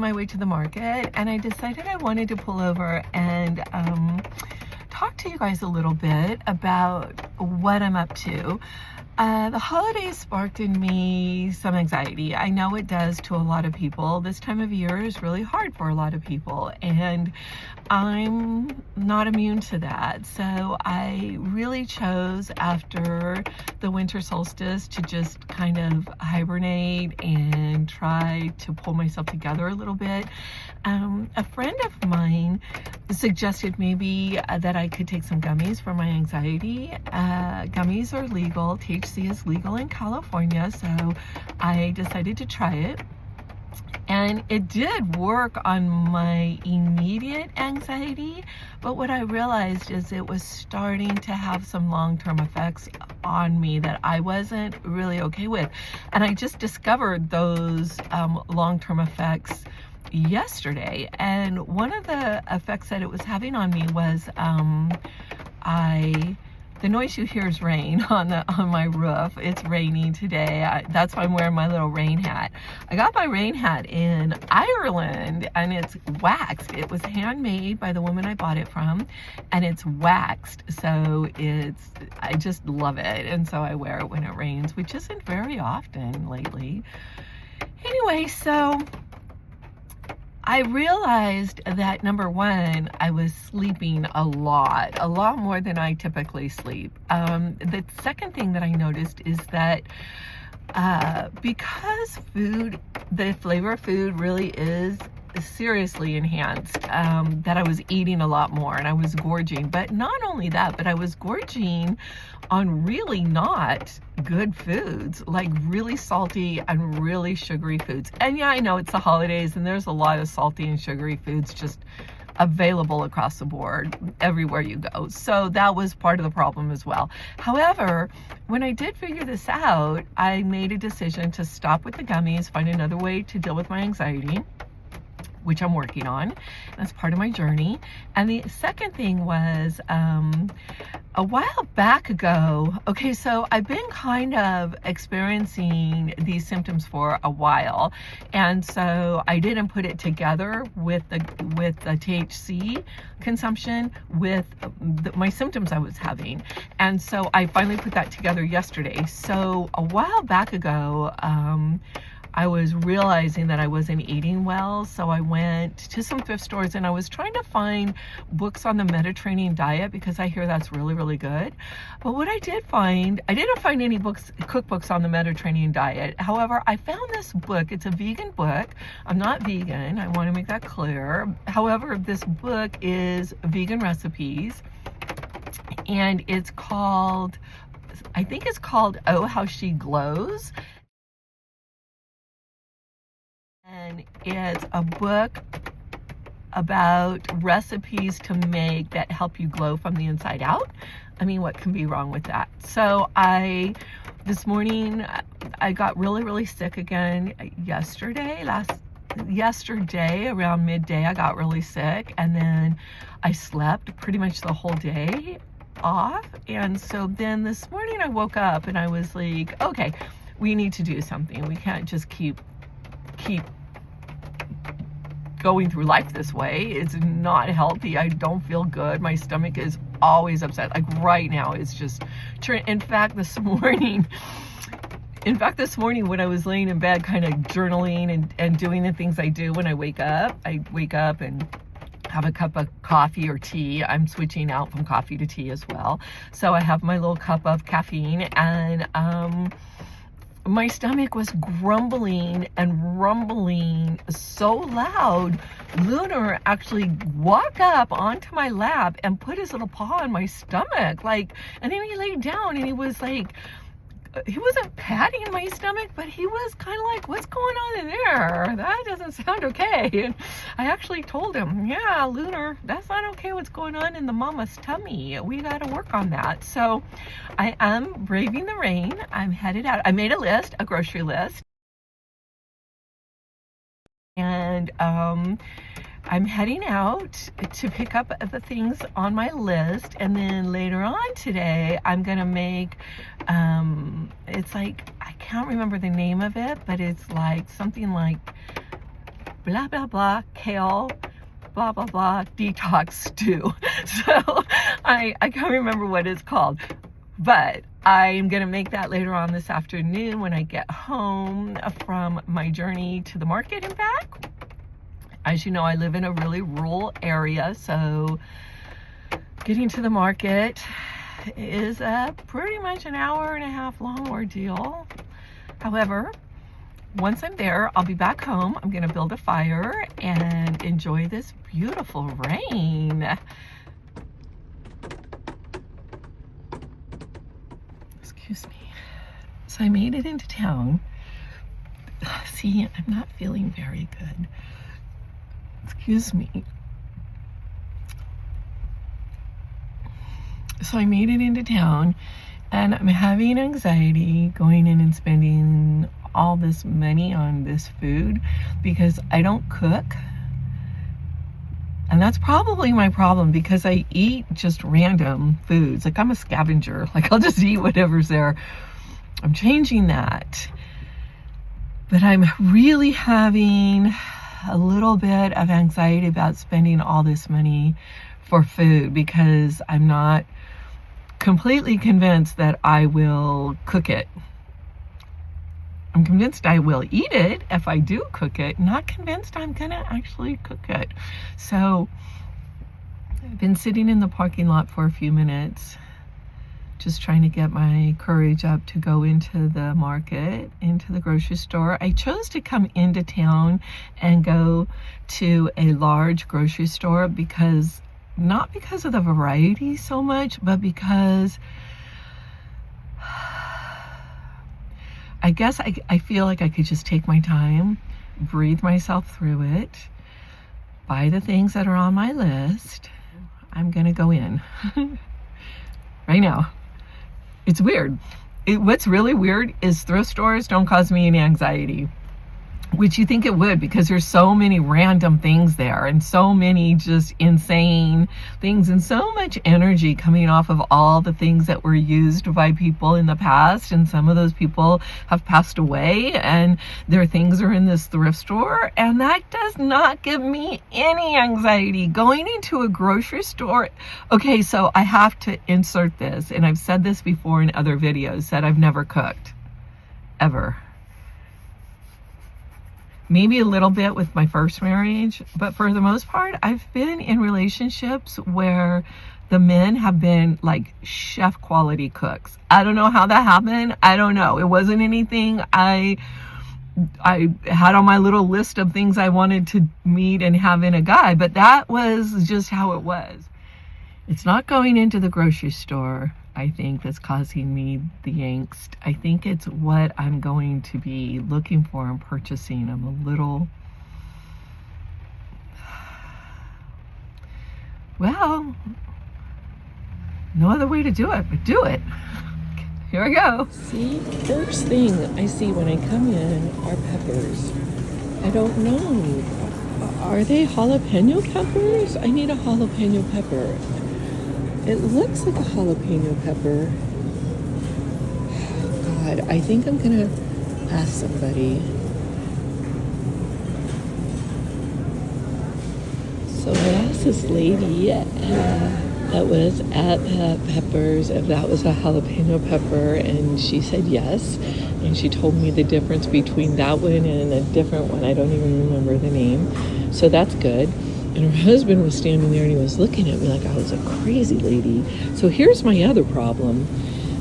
my way to the market, and I decided I wanted to pull over and talk to you guys a little bit about what I'm up to. The holidays sparked in me some anxiety. I know it does to a lot of people. This time of year is really hard for a lot of people, and I'm not immune to that. So I really chose after the winter solstice to just kind of hibernate and try to pull myself together a little bit. A friend of mine suggested maybe that I could take some gummies for my anxiety. Gummies are legal. THC is legal in California, so I decided to try it. And it did work on my immediate anxiety, but what I realized is it was starting to have some long-term effects on me that I wasn't really okay with. And I just discovered those long-term effects yesterday, and one of the effects that it was having on me was the noise you hear is rain on my roof. It's raining today. That's why I'm wearing my little rain hat. I got my rain hat in Ireland, and it's waxed. It was handmade by the woman I bought it from, and it's waxed, so I just love it, and so I wear it when it rains, which isn't very often lately. Anyway, so I realized that, number one, I was sleeping a lot more than I typically sleep. The second thing that I noticed is that because the flavor of food really is seriously enhanced, that I was eating a lot more and I was gorging. But not only that, but I was gorging on really not good foods, like really salty and really sugary foods. And yeah, I know it's the holidays and there's a lot of salty and sugary foods just available across the board everywhere you go. So that was part of the problem as well. However, when I did figure this out, I made a decision to stop with the gummies, find another way to deal with my anxiety, which I'm working on. That's part of my journey. And the second thing was, a while back ago, okay, so I've been kind of experiencing these symptoms for a while, and so I didn't put it together with the THC consumption with my symptoms I was having, and so I finally put that together yesterday. So a while back ago, I was realizing that I wasn't eating well, so I went to some thrift stores and I was trying to find books on the Mediterranean diet because I hear that's really, really good. But what I didn't find any cookbooks on the Mediterranean diet. However, I found this book. It's a vegan book. I'm not vegan. I want to make that clear. However, this book is vegan recipes, and it's called, I think it's called Oh, How She Glows. And it's a book about recipes to make that help you glow from the inside out. I mean, what can be wrong with that? So this morning, I got really, really sick again yesterday around midday. I got really sick, and then I slept pretty much the whole day off. And so then this morning I woke up and I was like, okay, we need to do something. We can't just keep going through life this way. It's not healthy. I don't feel good. My stomach is always upset. Like right now, it's just in fact this morning when I was laying in bed kind of journaling and doing the things I do when I wake up and have a cup of coffee or tea. I'm switching out from coffee to tea as well. So I have my little cup of caffeine, and my stomach was grumbling and rumbling so loud. Lunar actually walked up onto my lap and put his little paw on my stomach, and then he laid down and he was like, he wasn't patting my stomach, but he was kind of like, what's going on in there? That doesn't sound okay. And I actually told him, yeah, Lunar, that's not okay what's going on in the mama's tummy. We got to work on that. So I am braving the rain. I'm headed out. I made a grocery list. And I'm heading out to pick up the things on my list, and then later on today I'm gonna make it's like, I can't remember the name of it, but it's like something like blah, blah, blah, kale, blah, blah, blah, detox stew. So I can't remember what it's called, but I'm gonna make that later on this afternoon when I get home from my journey to the market and back. As you know, I live in a really rural area, so getting to the market is pretty much an hour and a half long ordeal. However, once I'm there, I'll be back home. I'm gonna build a fire and enjoy this beautiful rain. Excuse me. So I made it into town. See, I'm not feeling very good. Excuse me. So I made it into town and I'm having anxiety going in and spending all this money on this food because I don't cook. And that's probably my problem because I eat just random foods. Like I'm a scavenger. Like I'll just eat whatever's there. I'm changing that. But I'm really having a little bit of anxiety about spending all this money for food because I'm not completely convinced that I will cook it. I'm convinced I will eat it if I do cook it, not convinced I'm gonna actually cook it. So I've been sitting in the parking lot for a few minutes, just trying to get my courage up to go into the market, into the grocery store. I chose to come into town and go to a large grocery store because, not because of the variety so much, but because I guess I feel like I could just take my time, breathe myself through it, buy the things that are on my list. I'm gonna go in right now. It's weird. What's really weird is thrift stores don't cause me any anxiety, which you think it would because there's so many random things there and so many just insane things and so much energy coming off of all the things that were used by people in the past, and some of those people have passed away and their things are in this thrift store, and that does not give me any anxiety. Going into a grocery store, okay, so I have to insert this, and I've said this before in other videos, that I've never cooked, ever. Maybe a little bit with my first marriage, but for the most part, I've been in relationships where the men have been like chef quality cooks. I don't know how that happened. I don't know. It wasn't anything I had on my little list of things I wanted to meet and have in a guy, but that was just how it was. It's not going into the grocery store, I think, that's causing me the angst. I think it's what I'm going to be looking for and purchasing. I'm a little, well, no other way to do it but do it. Here I go. See, first thing I see when I come in are peppers. I don't know. Are they jalapeno peppers? I need a jalapeno pepper. It looks like a jalapeno pepper. Oh God, I think I'm gonna ask somebody. So I asked this lady that was at Peppers if that was a jalapeno pepper, and she said yes. And she told me the difference between that one and a different one. I don't even remember the name. So that's good. And her husband was standing there and he was looking at me like I was a crazy lady. So here's my other problem.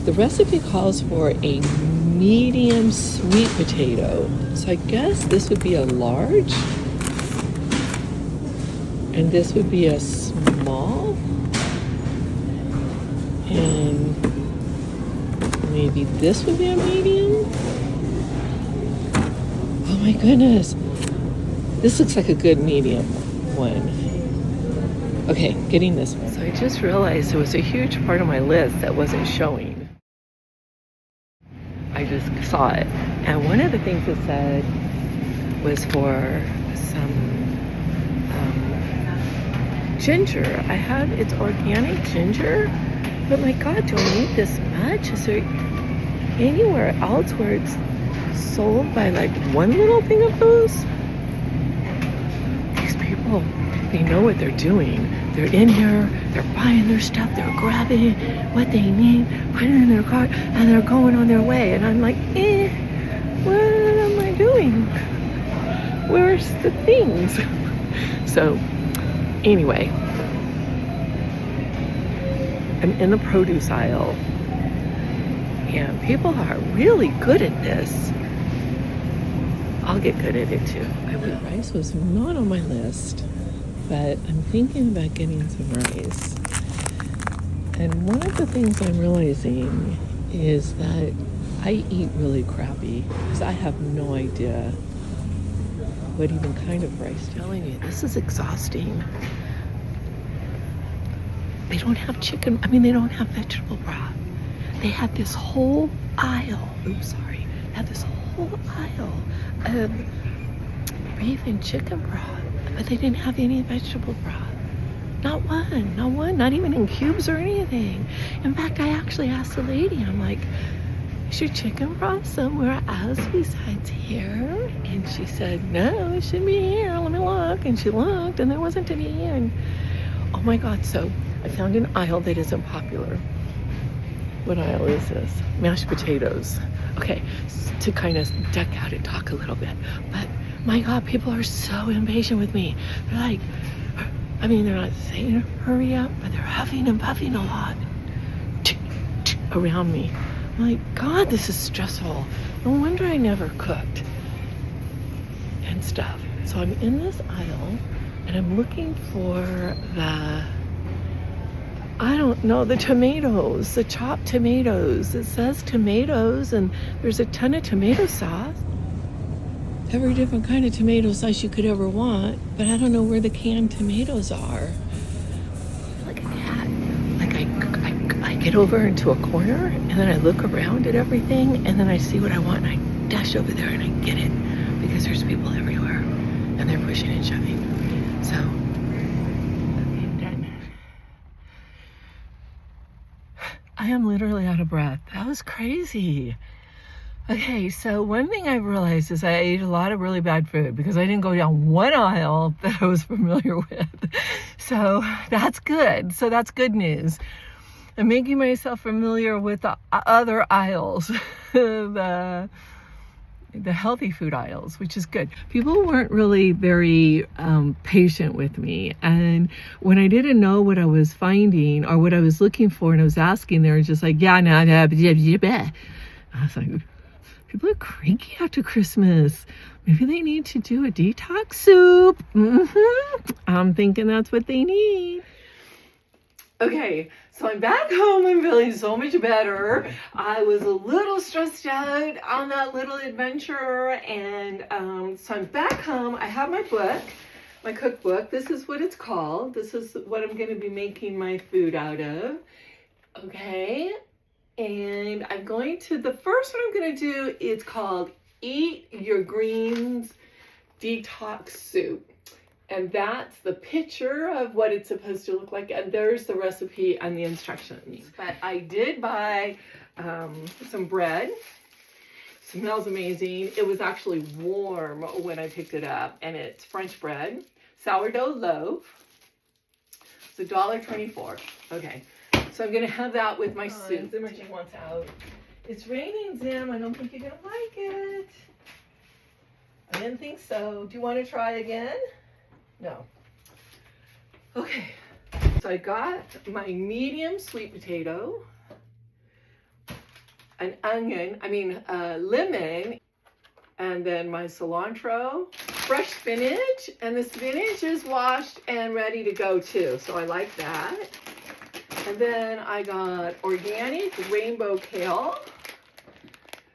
The recipe calls for a medium sweet potato. So I guess this would be a large. And this would be a small. And maybe this would be a medium. Oh my goodness. This looks like a good medium one. Okay, getting this one. So I just realized there was a huge part of my list that wasn't showing. I just saw it. And one of the things it said was for some ginger. I have, it's organic ginger, but my God, do I need this much? Is there anywhere else where it's sold by like one little thing of those? people, they know what they're doing. They're in here, they're buying their stuff, they're grabbing what they need, putting it in their cart, and they're going on their way. And I'm like, what am I doing? Where's the things? So anyway, I'm in the produce aisle, and people are really good at this. I'll get good at it too. Rice was not on my list, but I'm thinking about getting some rice. And one of the things I'm realizing is that I eat really crappy because I have no idea what even kind of rice. I'm telling you, this is exhausting. They don't have chicken, they don't have vegetable broth. They had this whole aisle, they had this whole aisle of beef and chicken broth, but they didn't have any vegetable broth. Not one, not even in cubes or anything. In fact, I actually asked the lady, I'm like, is your chicken broth somewhere else besides here? And she said, no, it should be here, let me look. And she looked, and there wasn't any here. And oh my God, so I found an aisle that isn't popular. What aisle is this? Mashed potatoes. Okay, to kind of duck out and talk a little bit. But my God, people are so impatient with me. They're like, they're not saying hurry up, but they're huffing and puffing a lot around me. I'm like, God, this is stressful. No wonder I never cooked and stuff. So I'm in this aisle and I'm looking for the tomatoes, the chopped tomatoes. It says tomatoes and there's a ton of tomato sauce. Every different kind of tomato sauce you could ever want, but I don't know where the canned tomatoes are. Like a cat. I get over into a corner and then I look around at everything and then I see what I want and I dash over there and I get it because there's people everywhere and they're pushing and shoving. So, okay, done. I am literally out of breath. That was crazy. Okay, so one thing I realized is I ate a lot of really bad food because I didn't go down one aisle that I was familiar with. So that's good. So that's good news. I'm making myself familiar with the other aisles, the healthy food aisles, which is good. People weren't really very patient with me. And when I didn't know what I was finding or what I was looking for and I was asking, they were just like, yeah, no, blah, blah, blah, blah. I was like, people are cranky after Christmas. Maybe they need to do a detox soup. I'm thinking that's what they need. Okay, so I'm back home. I'm feeling so much better. I was a little stressed out on that little adventure. And so I'm back home. I have my book, my cookbook. This is what it's called. This is what I'm going to be making my food out of. Okay. And the first one I'm going to do is called Eat Your Greens Detox Soup. And that's the picture of what it's supposed to look like. And there's the recipe and the instructions. But I did buy some bread. Smells amazing. It was actually warm when I picked it up. And it's French bread, sourdough loaf. It's $1.24. Okay. So I'm going to have that with my soup. Zimmergy wants out. It's raining, Zim. I don't think you're going to like it. I didn't think so. Do you want to try again? No. Okay. So I got my medium sweet potato, an onion, lemon, and then my cilantro, fresh spinach, and the spinach is washed and ready to go too. So I like that. And then I got organic rainbow kale.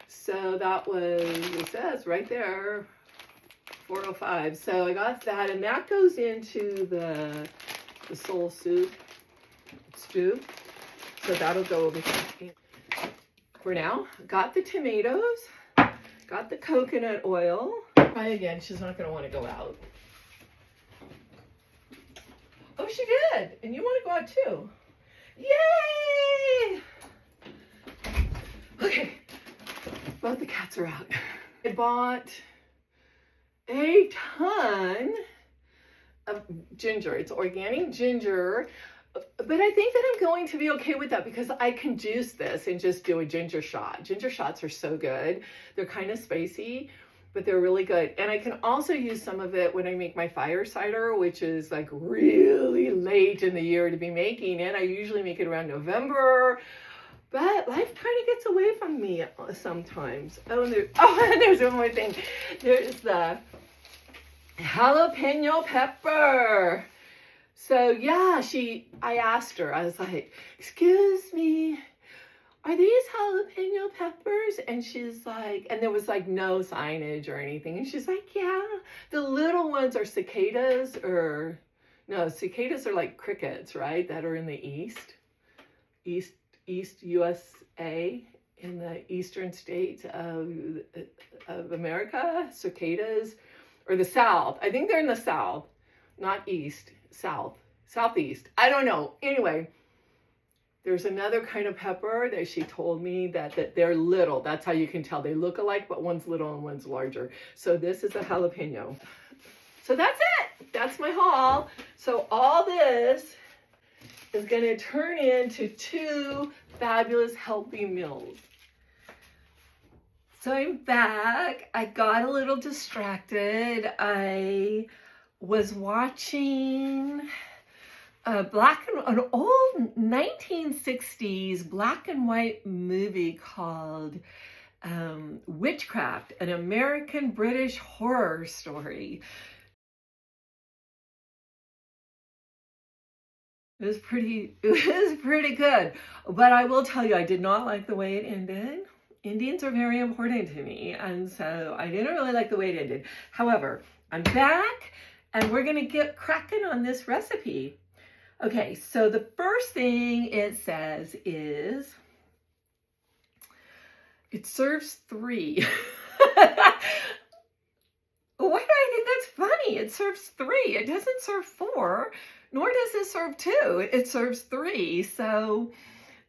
So that was, it says right there, $4.05. So I got that, and that goes into the soul soup stew. So that'll go over here. For now, got the tomatoes, got the coconut oil. Try again, she's not gonna want to go out. Oh, she did, and you want to go out too. Yay! Okay, both the cats are out. I bought a ton ginger. It's organic ginger. But I think that I'm going to be okay with that because I can juice this and just do a ginger shot. Ginger shots are so good. They're kind of spicy, but they're really good. And I can also use some of it when I make my fire cider, which is like really late in the year to be making it. I usually make it around November, but life kind of gets away from me sometimes. And there's one more thing. There's the jalapeno pepper. So yeah, I asked her, I was like, excuse me, are these jalapeno peppers? And she's like, and there was like no signage or anything. And she's like, yeah, the little ones are cicadas no, cicadas are like crickets, right? That are in the East USA, in the eastern states of America, cicadas, or the South. I think they're in the South, not East. Southeast. I don't know. Anyway, there's another kind of pepper that she told me that they're little. That's how you can tell they look alike, but one's little and one's larger. So this is a jalapeno. So that's it. That's my haul. So all this is going to turn into 2 fabulous healthy meals. So I'm back. I got a little distracted. I was watching an old 1960s black and white movie called Witchcraft, an American British horror story. It was pretty good, but I will tell you, I did not like the way it ended. Indians are very important to me, and so I didn't really like the way it ended. However, I'm back, and we're gonna get cracking on this recipe. Okay, so the first thing it says is, it serves 3. Why do I think that's funny? It serves 3. It doesn't serve 4, nor does it serve 2. It serves 3. So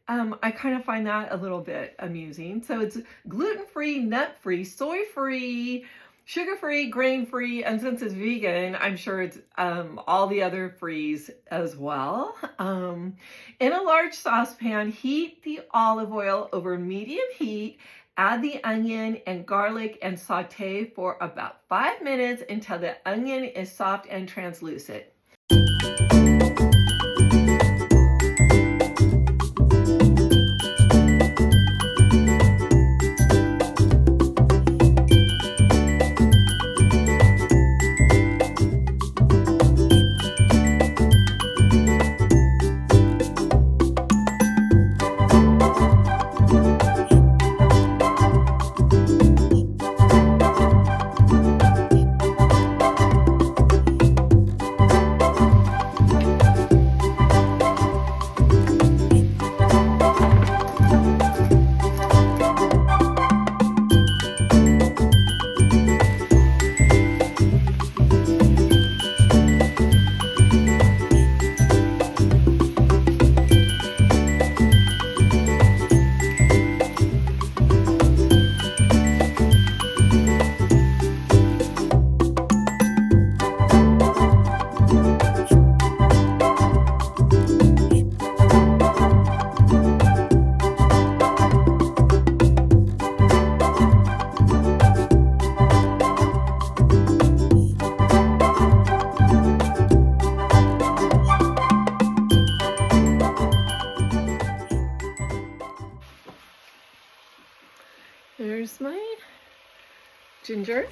I kind of find that a little bit amusing. So it's gluten-free, nut-free, soy-free, sugar-free, grain-free, and since it's vegan, I'm sure it's all the other frees as well. In a large saucepan, heat the olive oil over medium heat, add the onion and garlic and saute for about 5 minutes until the onion is soft and translucent. There's my ginger.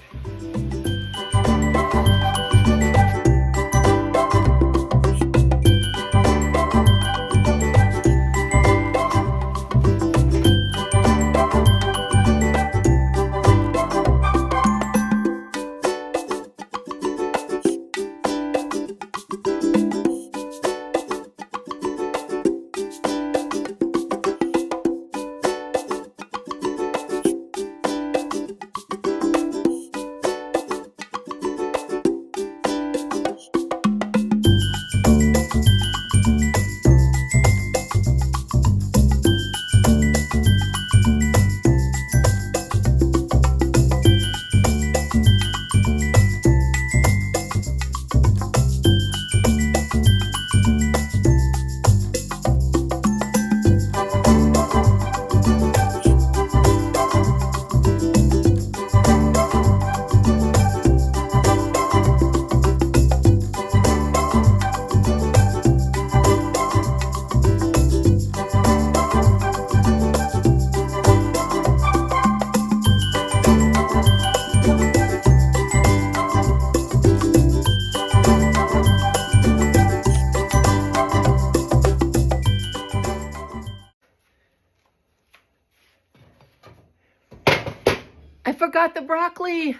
forgot the broccoli.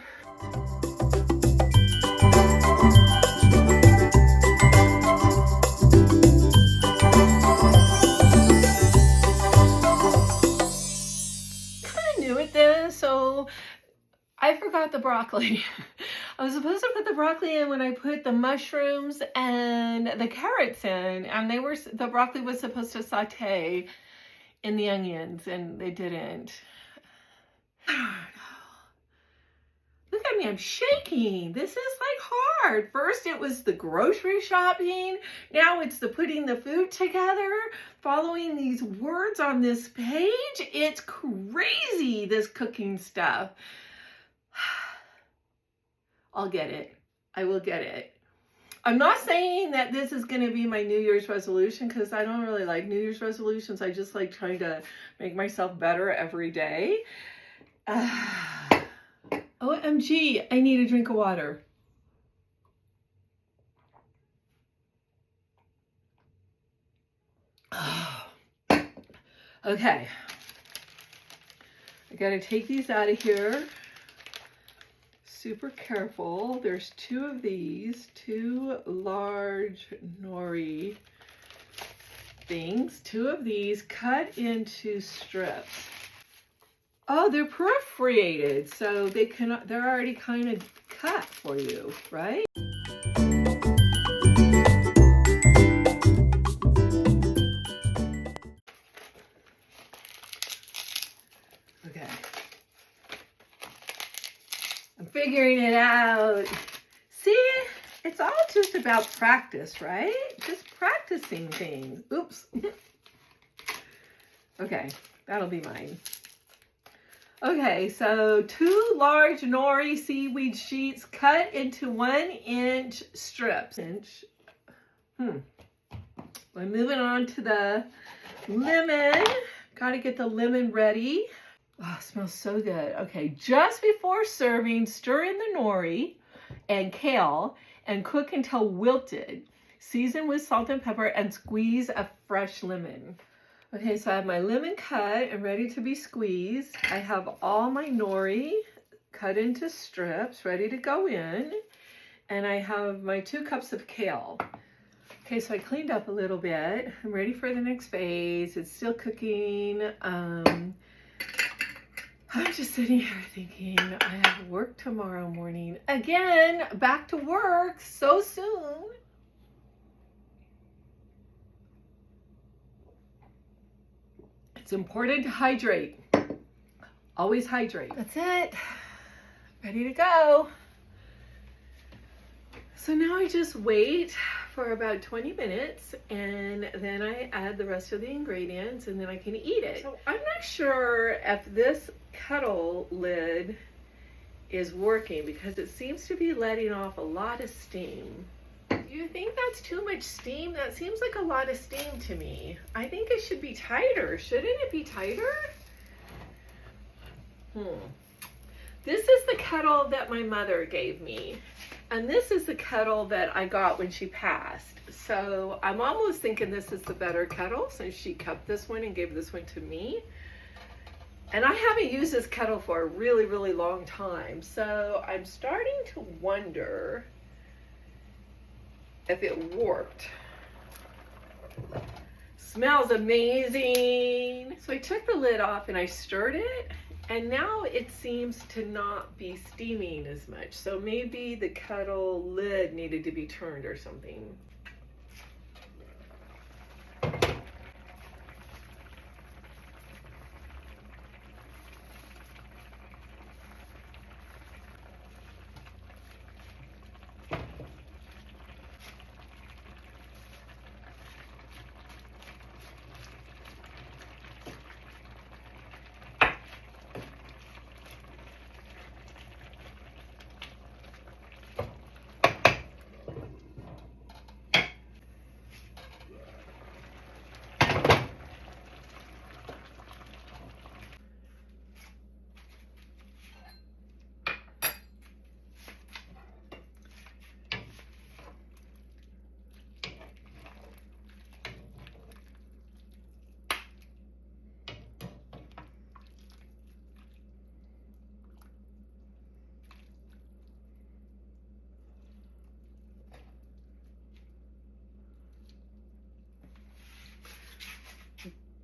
Kind of new at this, so I forgot the broccoli. I was supposed to put the broccoli in when I put the mushrooms and the carrots in, and the broccoli was supposed to saute in the onions, and they didn't. Look at me, I'm shaking. This is like hard. First it was the grocery shopping. Now it's the putting the food together, following these words on this page. It's crazy, this cooking stuff. I'll get it. I will get it. I'm not saying that this is going to be my New Year's resolution, because I don't really like New Year's resolutions. I just like trying to make myself better every day. OMG, I need a drink of water. Okay. I gotta take these out of here. Super careful. There's two of these, two large nori things. Two of these cut into strips. Oh, they're perforated, so they're already kind of cut for you, right? Okay. I'm figuring it out. See, it's all just about practice, right? Just practicing things. Oops. Okay, that'll be mine. Okay, so two large nori seaweed sheets cut into 1-inch strips. I'm moving on to the lemon. Got to get the lemon ready. Oh, it smells so good. Okay, just before serving, stir in the nori and kale and cook until wilted. Season with salt and pepper and squeeze a fresh lemon. Okay, so I have my lemon cut and ready to be squeezed. I have all my nori cut into strips, ready to go in. And I have my 2 cups of kale. Okay, so I cleaned up a little bit. I'm ready for the next phase. It's still cooking. I'm just sitting here thinking, I have work tomorrow morning. Again, back to work so soon. It's important to hydrate. Always hydrate. That's it. Ready to go. So now I just wait for about 20 minutes and then I add the rest of the ingredients and then I can eat it. So I'm not sure if this kettle lid is working because it seems to be letting off a lot of steam. Do you think that's too much steam? That seems like a lot of steam to me. I think it should be tighter. Shouldn't it be tighter? This is the kettle that my mother gave me. And this is the kettle that I got when she passed. So I'm almost thinking this is the better kettle since she kept this one and gave this one to me. And I haven't used this kettle for a really, really long time. So I'm starting to wonder if it worked. Smells amazing. So I took the lid off and I stirred it and now it seems to not be steaming as much. So maybe the kettle lid needed to be turned or something.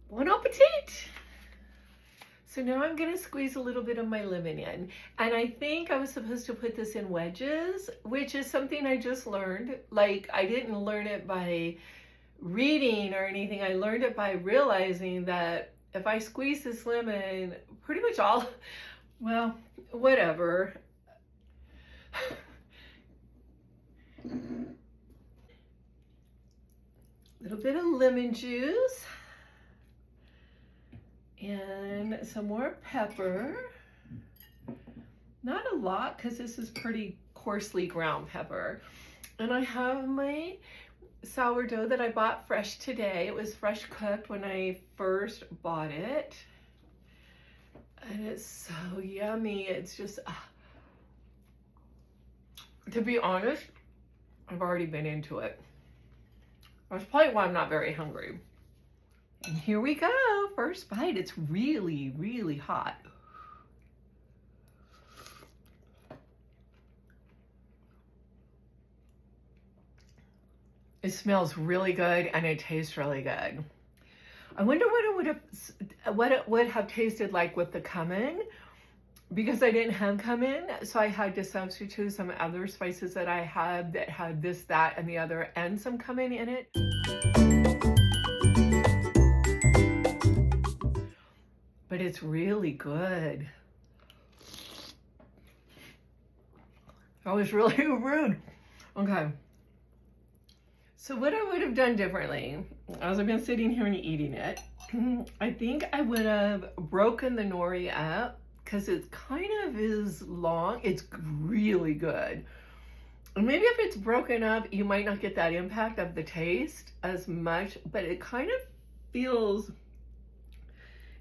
Bon appetit! So now I'm gonna squeeze a little bit of my lemon in. And I think I was supposed to put this in wedges, which is something I just learned. Like, I didn't learn it by reading or anything. I learned it by realizing that if I squeeze this lemon, pretty much all, well, whatever. Little bit of lemon juice and some more pepper. Not a lot because this is pretty coarsely ground pepper. And I have my sourdough that I bought fresh today. It was fresh cooked when I first bought it. And it's so yummy. It's just, to be honest, I've already been into it. That's probably why I'm not very hungry. And here we go, first bite. It's really, really hot. It smells really good and it tastes really good. I wonder what it would have tasted like with the cumin, because I didn't have cumin, so I had to substitute some other spices that I had that had this, that, and the other, and some cumin in it. But it's really good. That was really rude. Okay. So what I would have done differently, as I've been sitting here and eating it, I think I would have broken the nori up, because it kind of is long. It's really good. And maybe if it's broken up, you might not get that impact of the taste as much, but it kind of feels,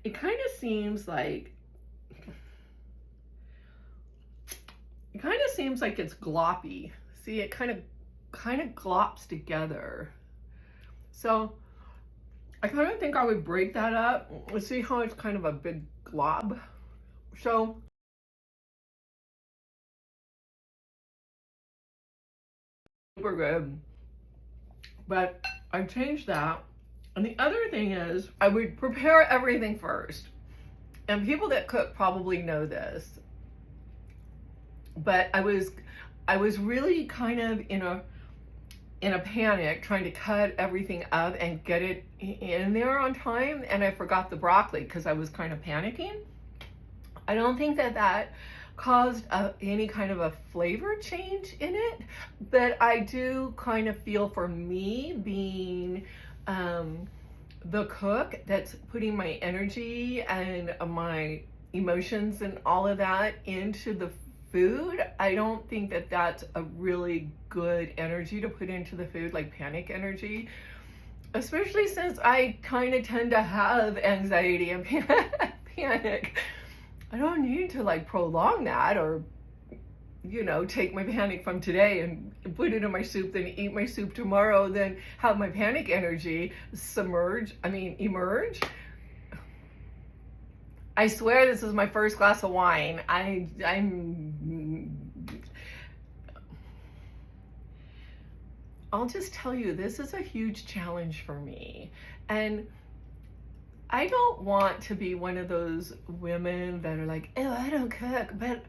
it kind of seems like, it's gloppy. See, it kind of glops together. So I kind of think I would break that up. Let's see how it's kind of a big glob. So super good. But I changed that. And the other thing is, I would prepare everything first. And people that cook probably know this. But I was really kind of in a panic trying to cut everything up and get it in there on time, and I forgot the broccoli because I was kind of panicking. I don't think that caused any kind of a flavor change in it, but I do kind of feel, for me being the cook that's putting my energy and my emotions and all of that into the food, I don't think that that's a really good energy to put into the food, like panic energy, especially since I kind of tend to have anxiety and panic. I don't need to like prolong that, or take my panic from today and put it in my soup, then eat my soup tomorrow, then have my panic energy emerge. I swear this is my first glass of wine. I'll just tell you, this is a huge challenge for me. And I don't want to be one of those women that are like, oh, I don't cook. But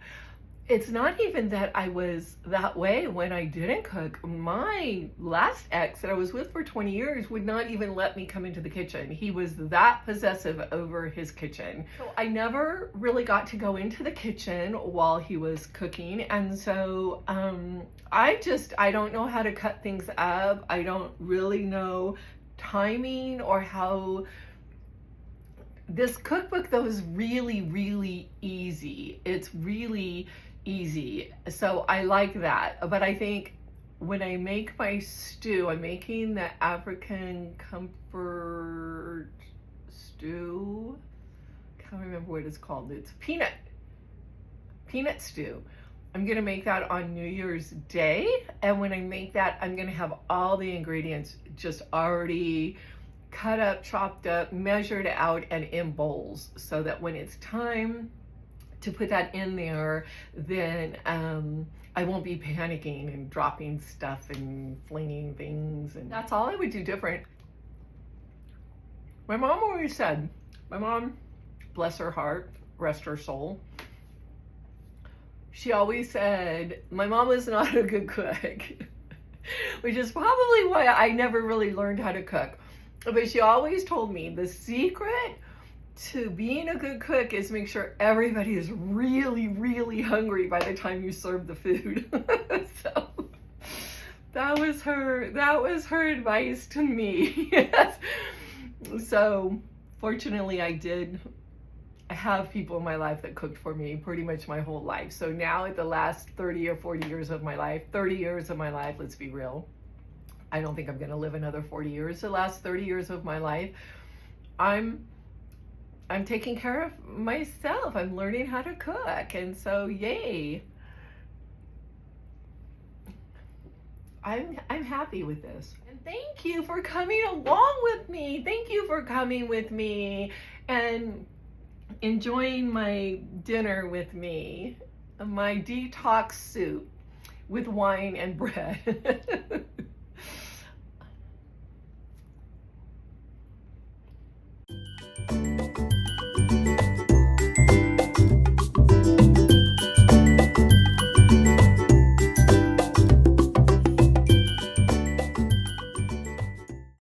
it's not even that I was that way when I didn't cook. My last ex that I was with for 20 years would not even let me come into the kitchen. He was that possessive over his kitchen. So I never really got to go into the kitchen while he was cooking. And so I don't know how to cut things up. I don't really know timing or how. This cookbook, though, is really, really easy. It's really easy. So I like that. But I think when I make my stew, I'm making the African comfort stew. Can't remember what it's called. It's peanut stew. I'm gonna make that on New Year's Day. And when I make that, I'm gonna have all the ingredients just already cut up, chopped up, measured out, and in bowls, so that when it's time to put that in there, then I won't be panicking and dropping stuff and flinging things. And that's all I would do different. My mom always said, my mom, bless her heart, rest her soul, she always said, my mom was not a good cook, which is probably why I never really learned how to cook. But she always told me the secret to being a good cook is make sure everybody is really, really hungry by the time you serve the food. So that was her advice to me. Yes. So fortunately I did have people in my life that cooked for me pretty much my whole life. So now at the last 30 or 40 years of my life, 30 years of my life, let's be real, I don't think I'm going to live another 40 years. The last 30 years of my life, I'm taking care of myself. I'm learning how to cook. And so, yay. I'm happy with this. And thank you for coming along with me. Thank you for coming with me and enjoying my dinner with me. My detox soup with wine and bread.